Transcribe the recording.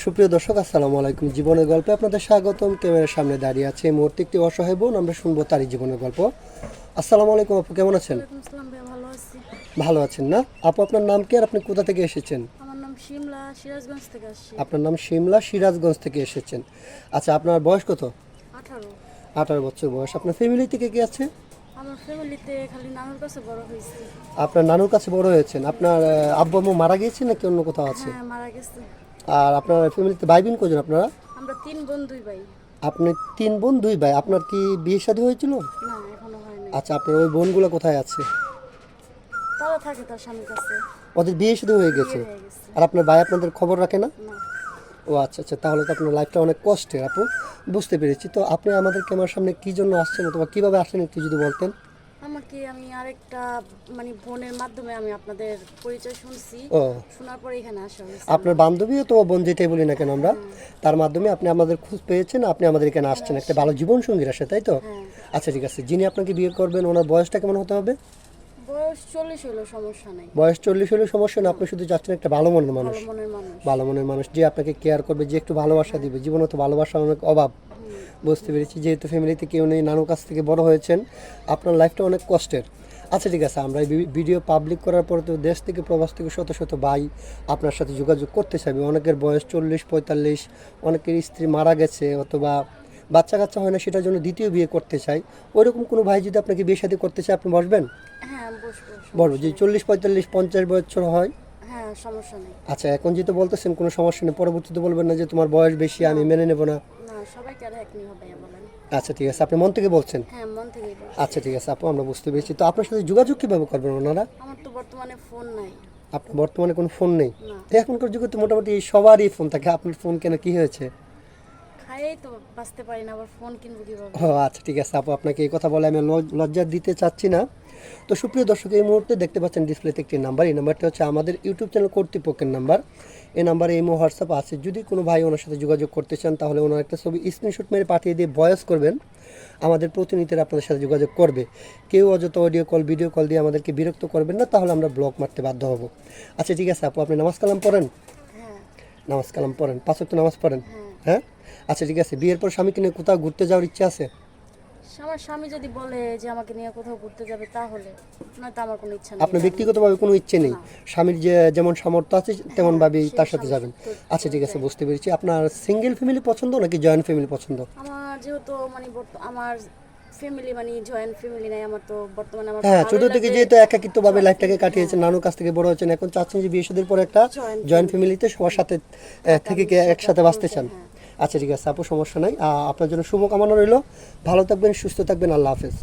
সুপ্রিয় দর্শক, আসসালামু আলাইকুম। জীবনের গল্পে আপনাদের স্বাগতম। ক্যামেরার সামনে দাঁড়িয়ে আছে এই মুহূর্তে একটি অসহায় বোন। আমরা শুনবো তারই জীবনের গল্প। আসসালামু আলাইকুম আপু, কেমন আছেন? ওয়ালাইকুম আসসালাম ভাইয়া, ভালো আছি। ভালো আছেন না আপু? আপনার নাম কি আর আপনি কোথা থেকে এসেছেন? আমার নাম শিমলা, সিরাজগঞ্জ থেকে আসছি। আপনার নাম শিমলা, সিরাজগঞ্জ থেকে এসেছেন। আচ্ছা, আপনার বয়স কত? 18। 18 বছর বয়স। আপনার ফ্যামিলি থেকে কে আছে? আমার ফ্যামিলিতে খালি নানুর কাছে বড় হয়েছি। আপনার নানুর কাছে বড় হয়েছেন। আপনার আব্বু আম্মু মারা গিয়েছেন নাকি অন্য কোথাও আছে? হ্যাঁ, মারা গেছে। আর আপনার ফ্যামিলিতে ভাই বোন কজন আপনারা? আমরা 3 বোন 2 ভাই। আপনি 3 বোন 2 ভাই। আপনার কি বিয়ে শাদী হয়েছিল? না, এখনো হয় নাই। আচ্ছা, আপনার ওই বোনগুলো কোথায় আছে? তারা থাকে তার স্বামীর কাছে। ওদের বিয়ে শুধু হয়ে গেছে? বিয়ে হয়ে গেছে। আর আপনার ভাই আপনাদের খবর রাখে না? না, ও আচ্ছা আচ্ছা, তাহলে তো আপনার লাইফটা অনেক কষ্টের আপু। বুঝতে পেরেছি। তো আপনি আমাদের ক্যামেরার সামনে কী জন্য আসছেন অথবা কীভাবে আসেন একটু যদি বলতেন। আমি আরেকটা বোনের মাধ্যমে আমি আপনাদের পরিচয় শুনছি। ও, শোনার পরে এখানে আসা হয়েছে। আপনার বান্ধবী অথবা বোন যেটাই বলি না কেন আমরা, তার মাধ্যমে আপনি আমাদের খোঁজ পেয়েছেন, আপনি আমাদের এখানে আসছেন একটা ভালো জীবন সঙ্গীর আসে, তাই তো? হ্যাঁ। আচ্ছা ঠিক আছে। যিনি আপনাকে বিয়ে করবেন ওনার বয়সটা কেমন হতে হবে? বয়স 40 হলো, সমস্যা নাই। বয়স 40 হলেও সমস্যা না, আপনি শুধু চাচ্ছেন একটা ভালো মনের মানুষ। ভালো মনের মানুষ। ভালো মনের মানুষ যে আপনাকে কেয়ার করবে, যে একটু ভালোবাসা দিবে। জীবনে তো ভালোবাসার অনেক অভাব। বুঝতে পেরেছি। যেহেতু ফ্যামিলিতে কেউ নেই, নানুর কাছ থেকে বড় হয়েছেন, আপনার লাইফটা অনেক কষ্টের। আচ্ছা ঠিক আছে, আমরা এই ভিডিও পাবলিক করার পরে তো দেশ থেকে প্রবাস থেকে শত শত ভাই আপনার সাথে যোগাযোগ করতে চাইবে। অনেকের বয়স 40-45, অনেকের স্ত্রী মারা গেছে অথবা বাচ্চা কাচ্চা হয় না, সেটার জন্য দ্বিতীয় বিয়ে করতে চাই। ওইরকম কোনো ভাই যদি আপনাকে বিয়ে শাদী করতে চায়, আপনি বসবেন? হ্যাঁ, বসবো। বলবো যে 40-45-50 বছর হয়। হ্যাঁ, সমস্যা নেই। আচ্ছা, এখন যেহেতু বলতেছেন কোনো সমস্যা নেই, পরবর্তীতে বলবেন না যে তোমার বয়স বেশি, আমি মেনে নেব না। না, সবাইকে আর এক নিয়ে হবে বলেন। আচ্ছা ঠিক আছে, আপনি মন থেকে বলছেন। হ্যাঁ, মন থেকেই বলছি। আচ্ছা ঠিক আছে আপু, আমরা বুঝতে পেরেছি। তো আপনার সাথে যোগাযোগ কীভাবে করবেন ওনারা? আমার তো বর্তমানে ফোন নাই। আপনার বর্তমানে কোনো ফোন নেই? না। এখনকার যুগে তো মোটামুটি সবারই ফোন থাকে, আপনার ফোন কেন, কি হয়েছে? খাইয়েই তো বাঁচতে পারি না, আবার ফোন কিনবো কিভাবে? ও আচ্ছা ঠিক আছে আপু, আপনাকে এই কথা বলে আমি লজ্জা দিতে চাচ্ছি না। তো সুপ্রিয় দর্শক, এই মুহূর্তে দেখতে পাচ্ছেন ডিসপ্লেতে একটি নাম্বার। এই নাম্বারটা হচ্ছে আমাদের ইউটিউব চ্যানেল কর্তৃপক্ষের নাম্বার। এই নাম্বারে ইমো, হোয়াটসঅ্যাপ আছে। যদি কোনো ভাই ওনার সাথে যোগাযোগ করতে চান, তাহলে ওনার একটা ছবি স্ক্রিনশট মেরে পাঠিয়ে দিয়ে ভয়েস করবেন। আমাদের প্রতিনিধিরা আপনাদের সাথে যোগাযোগ করবে। কেউ অযথা অডিও কল, ভিডিও কল দিয়ে আমাদেরকে বিরক্ত করবেন না, তাহলে আমরা ব্লক মারতে বাধ্য হব। আচ্ছা ঠিক আছে আপু, আপনি নামাজ কালাম পড়েন? হ্যাঁ। নামাজ কালাম পড়েন? 5 ওয়াক্ত নামাজ পড়েন? হ্যাঁ। হ্যাঁ। আচ্ছা ঠিক আছে, বিয়ের পর স্বামীকে নিয়ে কোথাও ঘুরতে যাওয়ার ইচ্ছা আছে? আমার স্বামী যদি বলে যে আমাকে নিয়ে কোথাও ঘুরতে যাবে, তাহলে নয়তো আমার কোনো ইচ্ছা নেই। আপনার ব্যক্তিগতভাবে কোনো ইচ্ছে নেই? স্বামীর যে যেমন সামর্থ্য আছে তেমনভাবেই তার সাথে যাবেন? আচ্ছা ঠিক আছে, বুঝতে পেরেছি। আপনার সিঙ্গেল ফ্যামিলি পছন্দ নাকি জয়েন্ট ফ্যামিলি পছন্দ? আমার যেহেতু আমার ফ্যামিলি জয়েন্ট ফ্যামিলি নাই, আমার তো বর্তমানে আমার হ্যাঁ, ছোট ভালোই থেকে লাগে যেহেতু একাকিত্বভাবে লাইফটাকে কাটিয়েছেন, নানুর কাছ থেকে বড় হয়েছেন, এখন চাচ্ছেন যে বিয়ে শাদীর পর একটা জয়েন্ট ফ্যামিলিতে সবার সাথে থেকে একসাথে বাঁচতে চান। হ্যাঁ। আচ্ছা ঠিক আছে আপু, সমস্যা নাই। আপনার জন্য শুভকামনা রইল। ভালো থাকবেন, সুস্থ থাকবেন। আল্লাহ হাফেজ।